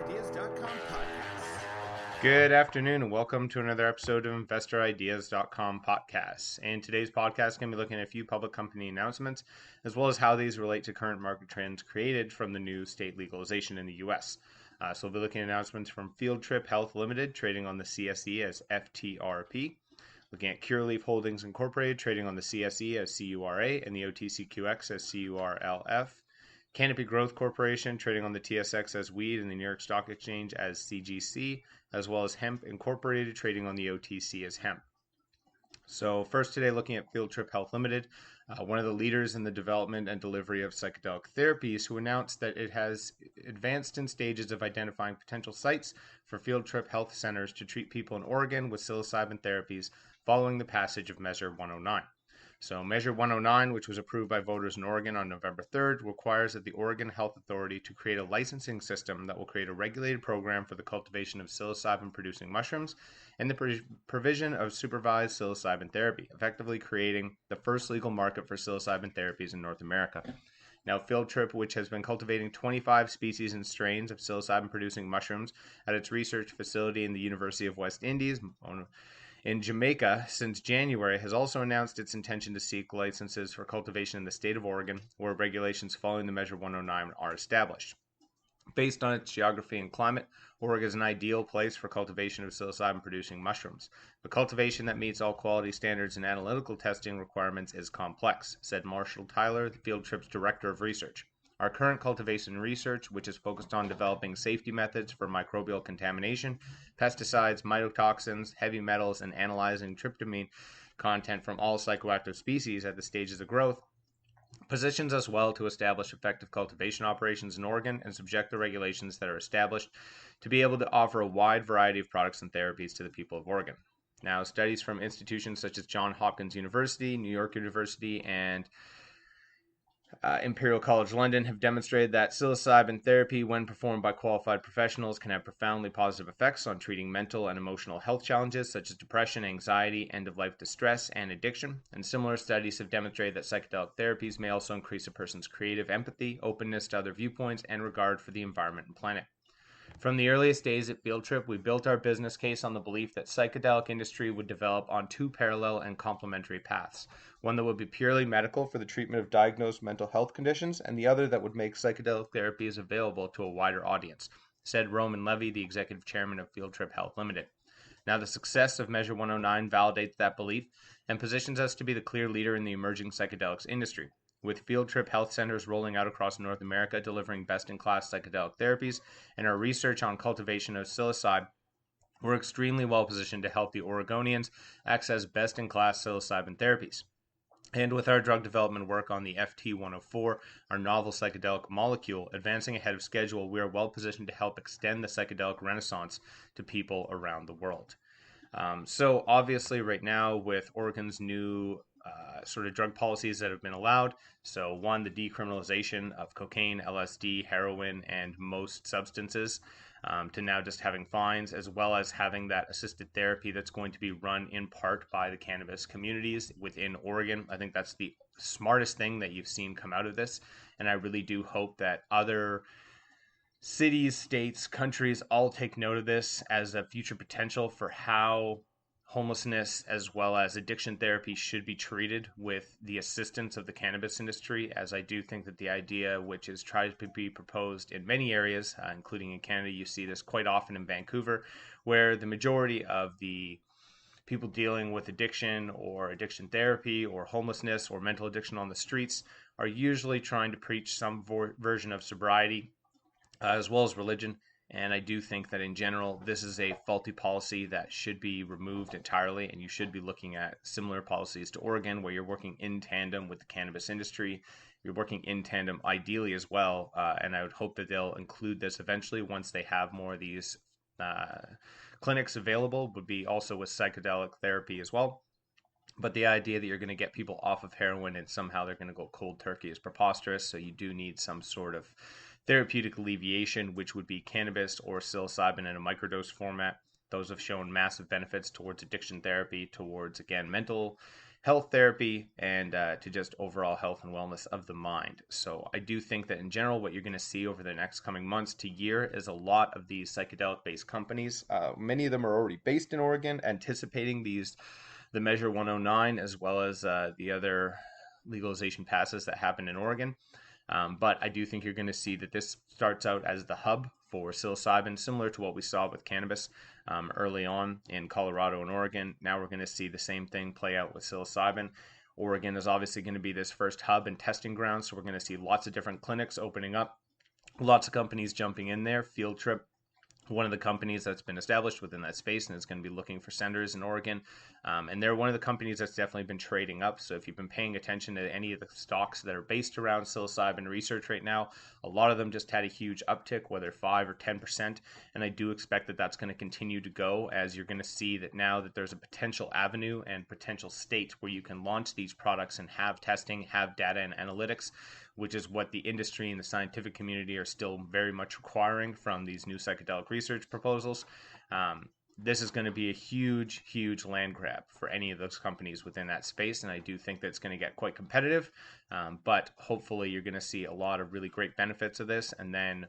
InvestorIdeas.com podcast. Good afternoon and welcome to another episode of InvestorIdeas.com podcasts. And today's podcast is going to be looking at a few public company announcements as well as how these relate to current market trends created from the new state legalization in the U.S. So we'll be looking at announcements from Field Trip Health Limited, trading on the CSE as FTRP. Looking at Curaleaf Holdings Incorporated, trading on the CSE as CURA and the OTCQX as CURLF. Canopy Growth Corporation, trading on the TSX as Weed and the New York Stock Exchange as CGC, as well as Hemp Incorporated, trading on the OTC as Hemp. So first today, looking at Field Trip Health Limited, one of the leaders in the development and delivery of psychedelic therapies, who announced that it has advanced in stages of identifying potential sites for Field Trip Health Centers to treat people in Oregon with psilocybin therapies following the passage of Measure 109. So Measure 109, which was approved by voters in Oregon on November 3rd, requires that the Oregon Health Authority to create a licensing system that will create a regulated program for the cultivation of psilocybin-producing mushrooms and the provision of supervised psilocybin therapy, effectively creating the first legal market for psilocybin therapies in North America. Now, Field Trip, which has been cultivating 25 species and strains of psilocybin-producing mushrooms at its research facility in the University of West Indies in Jamaica since January, has also announced its intention to seek licenses for cultivation in the state of Oregon, where regulations following the Measure 109 are established. Based on its geography and climate, Oregon is an ideal place for cultivation of psilocybin-producing mushrooms. But cultivation that meets all quality standards and analytical testing requirements is complex, said Marshall Tyler, the Field Trip's Director of Research. Our current cultivation research, which is focused on developing safety methods for microbial contamination, pesticides, mycotoxins, heavy metals, and analyzing tryptamine content from all psychoactive species at the stages of growth, positions us well to establish effective cultivation operations in Oregon and subject the regulations that are established to be able to offer a wide variety of products and therapies to the people of Oregon. Now, studies from institutions such as Johns Hopkins University, New York University, and Imperial College London have demonstrated that psilocybin therapy, when performed by qualified professionals, can have profoundly positive effects on treating mental and emotional health challenges such as depression, anxiety, end-of-life distress, and addiction. And similar studies have demonstrated that psychedelic therapies may also increase a person's creative empathy, openness to other viewpoints, and regard for the environment and planet. From the earliest days at Field Trip, we built our business case on the belief that psychedelic industry would develop on two parallel and complementary paths. One that would be purely medical for the treatment of diagnosed mental health conditions, and the other that would make psychedelic therapies available to a wider audience, said Roman Levy, the executive chairman of Field Trip Health Limited. Now, the success of Measure 109 validates that belief and positions us to be the clear leader in the emerging psychedelics industry. With Field Trip Health Centers rolling out across North America, delivering best-in-class psychedelic therapies, and our research on cultivation of psilocybin, we're extremely well positioned to help the Oregonians access best-in-class psilocybin therapies. And with our drug development work on the FT104, our novel psychedelic molecule, advancing ahead of schedule, we are well positioned to help extend the psychedelic renaissance to people around the world. So obviously right now with Oregon's new sort of drug policies that have been allowed. So one, the decriminalization of cocaine, LSD, heroin, and most substances, to now just having fines, as well as having that assisted therapy that's going to be run in part by the cannabis communities within Oregon. I think that's the smartest thing that you've seen come out of this. And I really do hope that other cities, states, countries all take note of this as a future potential for how homelessness as well as addiction therapy should be treated with the assistance of the cannabis industry, as I do think that the idea, which is tried to be proposed in many areas, including in Canada, you see this quite often in Vancouver, where the majority of the people dealing with addiction or addiction therapy or homelessness or mental addiction on the streets are usually trying to preach some version of sobriety, as well as religion. And I do think that in general, this is a faulty policy that should be removed entirely, and you should be looking at similar policies to Oregon, where you're working in tandem with the cannabis industry. You're working in tandem ideally as well, and I would hope that they'll include this eventually once they have more of these clinics available, would be also with psychedelic therapy as well. But the idea that you're going to get people off of heroin and somehow they're going to go cold turkey is preposterous, so you do need some sort of therapeutic alleviation, which would be cannabis or psilocybin in a microdose format. Those have shown massive benefits towards addiction therapy, towards, again, mental health therapy and to just overall health and wellness of the mind. So I do think that in general, what you're going to see over the next coming months to year is a lot of these psychedelic-based companies. Many of them are already based in Oregon, anticipating the Measure 109, as well as the other legalization passes that happened in Oregon. But I do think you're going to see that this starts out as the hub for psilocybin, similar to what we saw with cannabis early on in Colorado and Oregon. Now we're going to see the same thing play out with psilocybin. Oregon is obviously going to be this first hub and testing ground, so we're going to see lots of different clinics opening up, lots of companies jumping in there. Field Trip, one of the companies that's been established within that space and is going to be looking for centers in Oregon. And they're one of the companies that's definitely been trading up. So if you've been paying attention to any of the stocks that are based around psilocybin research right now, a lot of them just had a huge uptick, whether 5 or 10%. And I do expect that that's going to continue to go, as you're going to see that now that there's a potential avenue and potential state where you can launch these products and have testing, have data and analytics, which is what the industry and the scientific community are still very much requiring from these new psychedelic research proposals. This is going to be a huge, huge land grab for any of those companies within that space, and I do think that it's going to get quite competitive, but hopefully you're going to see a lot of really great benefits of this. And then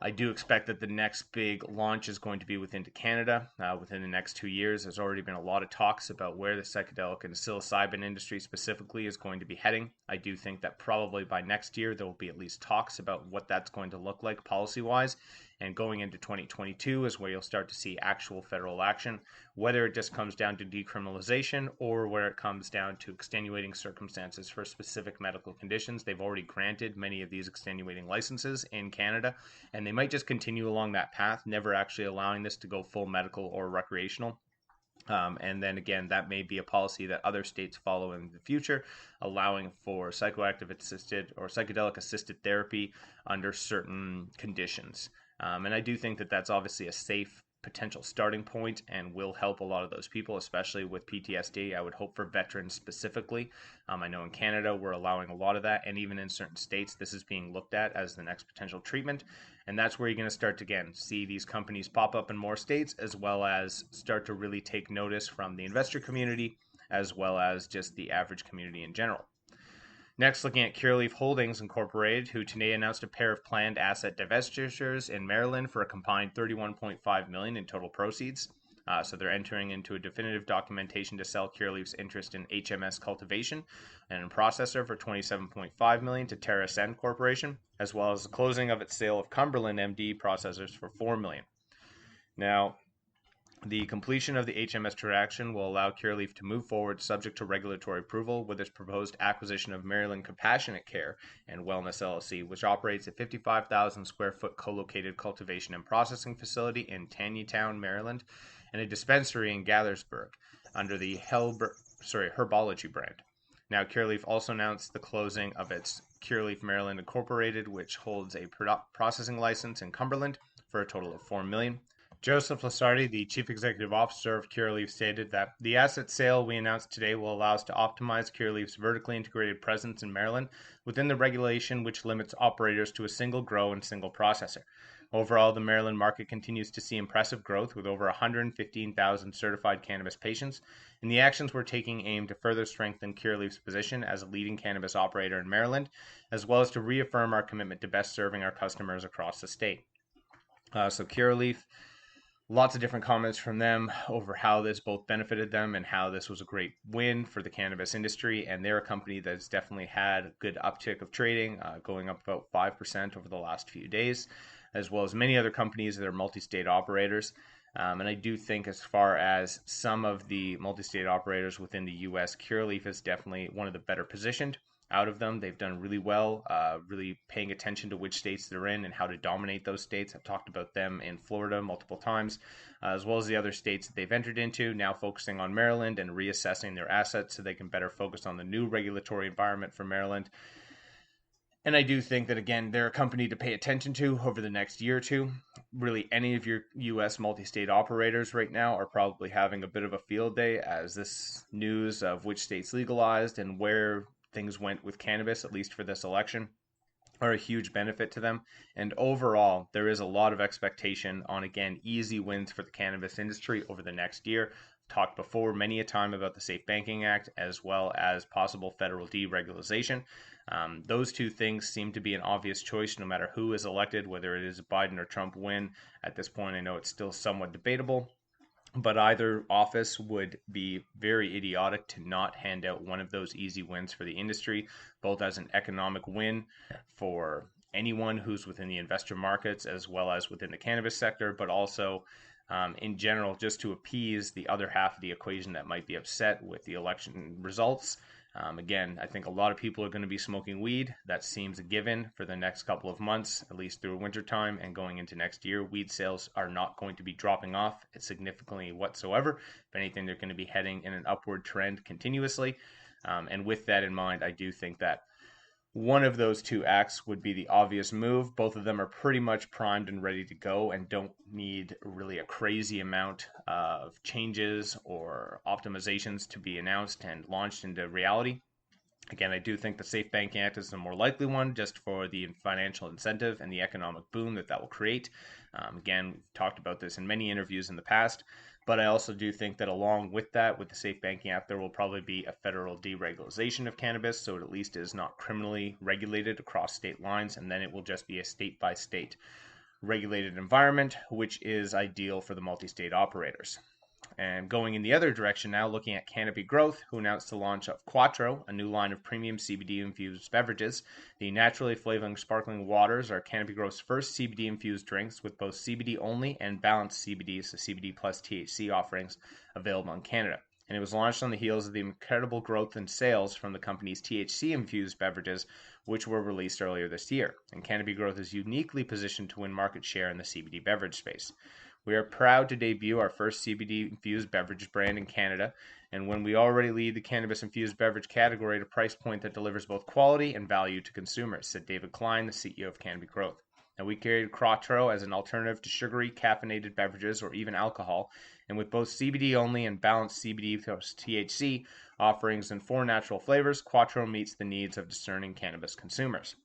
I do expect that the next big launch is going to be within Canada within the next 2 years. There's already been a lot of talks about where the psychedelic and psilocybin industry specifically is going to be heading. I do think that probably by next year there will be at least talks about what that's going to look like policy-wise. And going into 2022 is where you'll start to see actual federal action, whether it just comes down to decriminalization or where it comes down to extenuating circumstances for specific medical conditions. They've already granted many of these extenuating licenses in Canada, and they might just continue along that path, never actually allowing this to go full medical or recreational. And then again, that may be a policy that other states follow in the future, allowing for psychoactive assisted or psychedelic assisted therapy under certain conditions. And I do think that that's obviously a safe potential starting point and will help a lot of those people, especially with PTSD. I would hope for veterans specifically. I know in Canada we're allowing a lot of that, and even in certain states this is being looked at as the next potential treatment. And that's where you're going to start to, again, see these companies pop up in more states, as well as start to really take notice from the investor community, as well as just the average community in general. Next, looking at Curaleaf Holdings Incorporated, who today announced a pair of planned asset divestitures in Maryland for a combined $31.5 million in total proceeds. So they're entering into a definitive documentation to sell Curaleaf's interest in HMS Cultivation and Processor for $27.5 million to TerraSend Corporation, as well as the closing of its sale of Cumberland MD Processors for $4 million. Now, the completion of the HMS transaction will allow Curaleaf to move forward subject to regulatory approval with its proposed acquisition of Maryland Compassionate Care and Wellness LLC, which operates a 55,000 square foot co-located cultivation and processing facility in Taneytown, Maryland, and a dispensary in Gaithersburg under the Herbology brand. Now, Curaleaf also announced the closing of its Curaleaf Maryland Incorporated, which holds a processing license in Cumberland for a total of $4 million. Joseph Lasardi, the Chief Executive Officer of Curaleaf, stated that the asset sale we announced today will allow us to optimize Curaleaf's vertically integrated presence in Maryland within the regulation which limits operators to a single grow and single processor. Overall, the Maryland market continues to see impressive growth with over 115,000 certified cannabis patients, and the actions we're taking aim to further strengthen Curaleaf's position as a leading cannabis operator in Maryland, as well as to reaffirm our commitment to best serving our customers across the state. So Curaleaf, lots of different comments from them over how this both benefited them and how this was a great win for the cannabis industry. And they're a company that's definitely had a good uptick of trading, going up about 5% over the last few days, as well as many other companies that are multi-state operators. And I do think as far as some of the multi-state operators within the U.S., Curaleaf is definitely one of the better positioned out of them. They've done really well, really paying attention to which states they're in and how to dominate those states. I've talked about them in Florida multiple times, as well as the other states that they've entered into, now focusing on Maryland and reassessing their assets so they can better focus on the new regulatory environment for Maryland. And I do think that, again, they're a company to pay attention to over the next year or two. Really, any of your U.S. multi-state operators right now are probably having a bit of a field day, as this news of which states legalized and where things went with cannabis, at least for this election, are a huge benefit to them. And overall, there is a lot of expectation on, again, easy wins for the cannabis industry over the next year. talked before many a time about the Safe Banking Act as well as possible federal deregulation. Those two things seem to be an obvious choice no matter who is elected, whether it is a Biden or Trump win. At this point, I know it's still somewhat debatable, but either office would be very idiotic to not hand out one of those easy wins for the industry, both as an economic win for anyone who's within the investor markets as well as within the cannabis sector, but also in general, just to appease the other half of the equation that might be upset with the election results. Again, I think a lot of people are going to be smoking weed. That seems a given for the next couple of months, at least through wintertime and going into next year. Weed sales are not going to be dropping off significantly whatsoever. If anything, they're going to be heading in an upward trend continuously. And with that in mind, I do think that one of those two acts would be the obvious move. Both of them are pretty much primed and ready to go and don't need really a crazy amount of changes or optimizations to be announced and launched into reality. Again, I do think the Safe Banking Act is the more likely one just for the financial incentive and the economic boom that will create. Again, we've talked about this in many interviews in the past, but I also do think that along with that, with the Safe Banking Act, there will probably be a federal deregulation of cannabis, so it at least is not criminally regulated across state lines, and then it will just be a state-by-state regulated environment, which is ideal for the multi-state operators. And going in the other direction now, looking at Canopy Growth, who announced the launch of Quattro, a new line of premium CBD-infused beverages. The naturally flavoring sparkling waters are Canopy Growth's first CBD-infused drinks with both CBD only and balanced CBD, so CBD plus THC offerings available in Canada. And it was launched on the heels of the incredible growth in sales from the company's THC-infused beverages, which were released earlier this year. And Canopy Growth is uniquely positioned to win market share in the CBD beverage space. We are proud to debut our first CBD-infused beverage brand in Canada, and when we already lead the cannabis-infused beverage category at a price point that delivers both quality and value to consumers, said David Klein, the CEO of Canopy Growth. And we carried Quattro as an alternative to sugary, caffeinated beverages or even alcohol, and with both CBD only and balanced CBD plus THC offerings in 4 natural flavors, Quattro meets the needs of discerning cannabis consumers.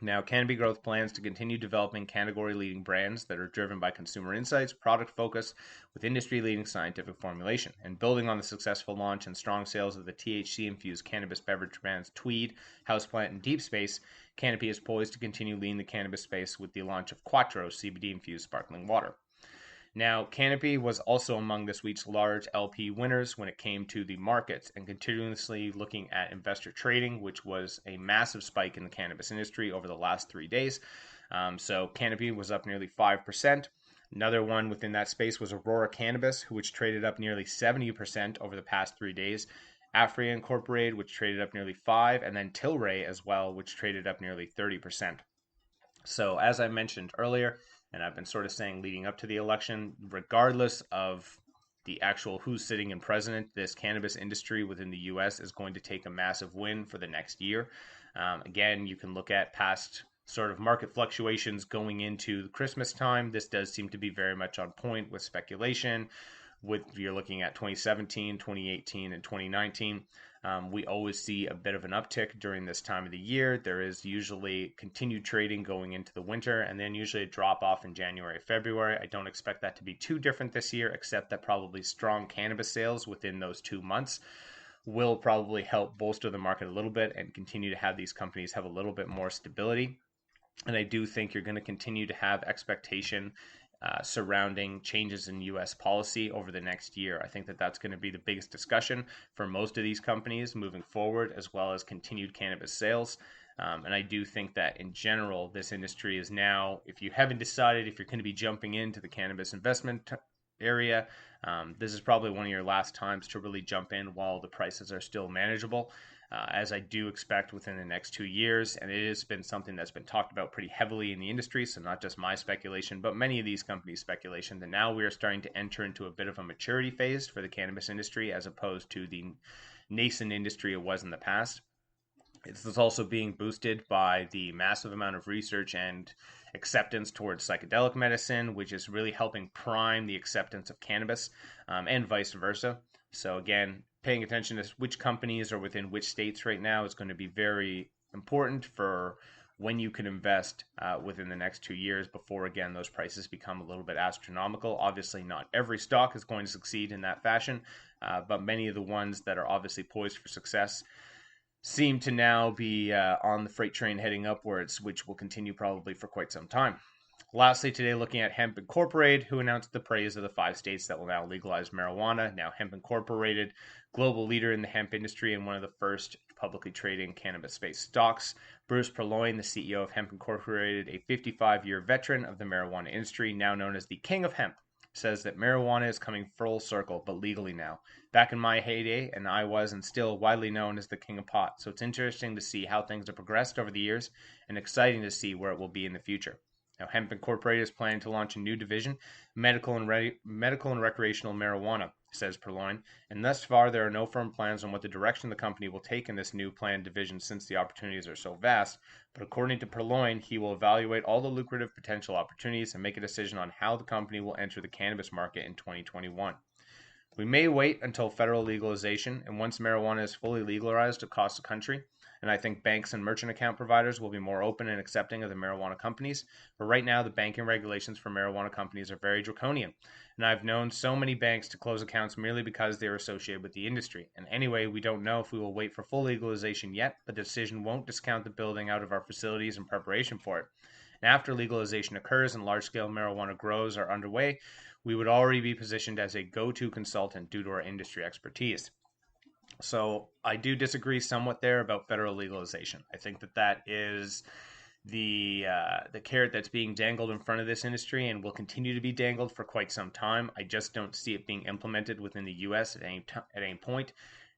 Now, Canopy Growth plans to continue developing category-leading brands that are driven by consumer insights, product focus, with industry-leading scientific formulation. And building on the successful launch and strong sales of the THC-infused cannabis beverage brands Tweed, Houseplant, and Deep Space, Canopy is poised to continue leading the cannabis space with the launch of Quattro CBD-infused sparkling water. Now, Canopy was also among this week's large LP winners when it came to the markets and continuously looking at investor trading, which was a massive spike in the cannabis industry over the last 3 days. So Canopy was up nearly 5%. Another one within that space was Aurora Cannabis, which traded up nearly 70% over the past 3 days. Afria Incorporated, which traded up nearly 5%, and then Tilray as well, which traded up nearly 30%. So as I mentioned earlier, and I've been sort of saying leading up to the election, regardless of the actual who's sitting in president, this cannabis industry within the U.S. is going to take a massive win for the next year. Again, you can look at past sort of market fluctuations going into Christmas time. This does seem to be very much on point with speculation. You're looking at 2017, 2018, and 2019. We always see a bit of an uptick during this time of the year. There is usually continued trading going into the winter and then usually a drop off in January, February. I don't expect that to be too different this year, except that probably strong cannabis sales within those 2 months will probably help bolster the market a little bit and continue to have these companies have a little bit more stability. And I do think you're going to continue to have expectation surrounding changes in U.S. policy over the next year. I think that that's going to be the biggest discussion for most of these companies moving forward, as well as continued cannabis sales. And I do think that in general, this industry is now, if you haven't decided if you're going to be jumping into the cannabis investment area, this is probably one of your last times to really jump in while the prices are still manageable. As I do expect within the next 2 years, and it has been something that's been talked about pretty heavily in the industry, so not just my speculation, but many of these companies' speculation, that now we are starting to enter into a bit of a maturity phase for the cannabis industry as opposed to the nascent industry it was in the past. It's also being boosted by the massive amount of research and acceptance towards psychedelic medicine, which is really helping prime the acceptance of cannabis, and vice versa. So again, paying attention to which companies are within which states right now is going to be very important for when you can invest within the next 2 years before, again, those prices become a little bit astronomical. Obviously, not every stock is going to succeed in that fashion, but many of the ones that are obviously poised for success seem to now be on the freight train heading upwards, which will continue probably for quite some time. Lastly, today, looking at Hemp Incorporated, who announced the praise of the 5 states that will now legalize marijuana. Now, Hemp Incorporated, global leader in the hemp industry and one of the first publicly trading cannabis-based stocks. Bruce Purloin, the CEO of Hemp Incorporated, a 55-year veteran of the marijuana industry, now known as the King of Hemp, says that marijuana is coming full circle, but legally now. Back in my heyday, and I was and still widely known as the King of Pot. So it's interesting to see how things have progressed over the years and exciting to see where it will be in the future. Now, Hemp Incorporated is planning to launch a new division, medical and recreational marijuana, says Purloin, and thus far there are no firm plans on what the direction the company will take in this new planned division since the opportunities are so vast. But according to Purloin, he will evaluate all the lucrative potential opportunities and make a decision on how the company will enter the cannabis market in 2021. We may wait until federal legalization, and once marijuana is fully legalized across the country, and I think banks and merchant account providers will be more open and accepting of the marijuana companies. But right now, the banking regulations for marijuana companies are very draconian. And I've known so many banks to close accounts merely because they are associated with the industry. And anyway, we don't know if we will wait for full legalization yet, but the decision won't discount the building out of our facilities in preparation for it. And after legalization occurs and large-scale marijuana grows are underway, we would already be positioned as a go-to consultant due to our industry expertise. So I do disagree somewhat there about federal legalization. I think that is the carrot that's being dangled in front of this industry and will continue to be dangled for quite some time. I just don't see it being implemented within the U.S. at any point.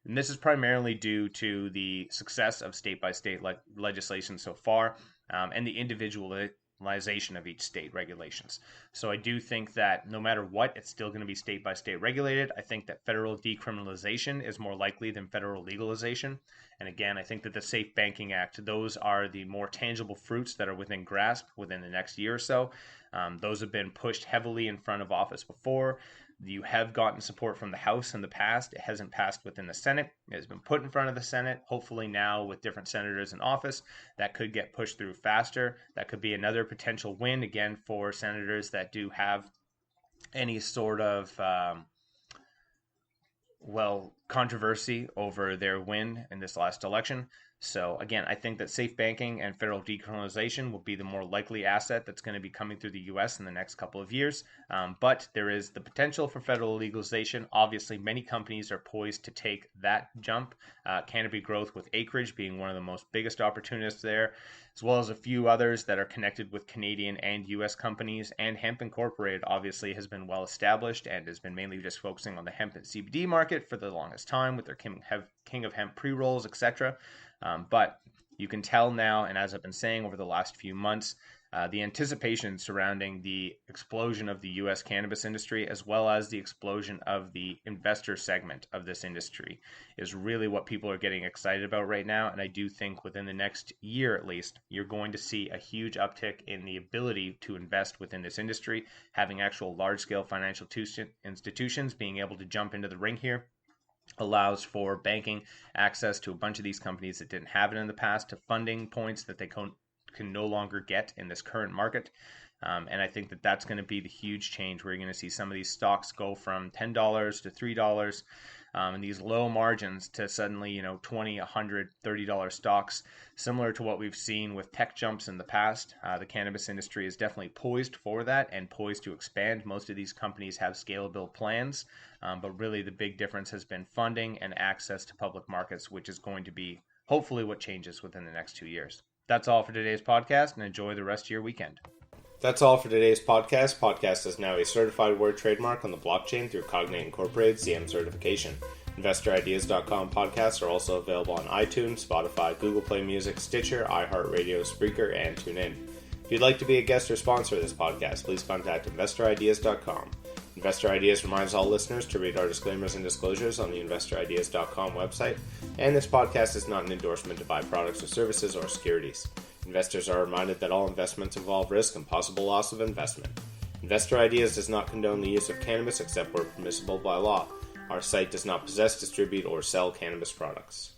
And this is primarily due to the success of state-by-state legislation so far and the individualization of each state regulations. So I do think that no matter what, it's still going to be state-by-state regulated. I think that federal decriminalization is more likely than federal legalization. And again, I think that the Safe Banking Act, those are the more tangible fruits that are within grasp within the next year or so. Those have been pushed heavily in front of office before. You have gotten support from the House in the past. It hasn't passed within the Senate. It has been put in front of the Senate. Hopefully now with different senators in office, that could get pushed through faster. That could be another potential win, again, for senators that do have any sort of, controversy over their win in this last election. So again, I think that safe banking and federal decriminalization will be the more likely asset that's going to be coming through the U.S. in the next couple of years. But there is the potential for federal legalization. Obviously, many companies are poised to take that jump. Canopy Growth with Acreage being one of the most biggest opportunists there, as well as a few others that are connected with Canadian and U.S. companies. And Hemp Incorporated obviously has been well established and has been mainly just focusing on the hemp and CBD market for the longest time with their King of Hemp pre-rolls, etc. But you can tell now, and as I've been saying over the last few months, the anticipation surrounding the explosion of the U.S. cannabis industry, as well as the explosion of the investor segment of this industry, is really what people are getting excited about right now. And I do think within the next year at least, you're going to see a huge uptick in the ability to invest within this industry, having actual large-scale financial institutions being able to jump into the ring here. Allows for banking access to a bunch of these companies that didn't have it in the past, to funding points that they can no longer get in this current market. And I think that that's going to be the huge change where you're going to see some of these stocks go from $10 to $3 and these low margins to suddenly, $20, $100, $30 stocks, similar to what we've seen with tech jumps in the past. The cannabis industry is definitely poised for that and poised to expand. Most of these companies have scalable plans, but really the big difference has been funding and access to public markets, which is going to be hopefully what changes within the next 2 years. That's all for today's podcast, and enjoy the rest of your weekend. That's all for today's podcast. Podcast is now a certified word trademark on the blockchain through Cognate Incorporated CM certification. InvestorIdeas.com podcasts are also available on iTunes, Spotify, Google Play Music, Stitcher, iHeartRadio, Spreaker, and TuneIn. If you'd like to be a guest or sponsor of this podcast, please contact InvestorIdeas.com. Investor Ideas reminds all listeners to read our disclaimers and disclosures on the InvestorIdeas.com website, and this podcast is not an endorsement to buy products or services or securities. Investors are reminded that all investments involve risk and possible loss of investment. Investor Ideas does not condone the use of cannabis except where permissible by law. Our site does not possess, distribute, or sell cannabis products.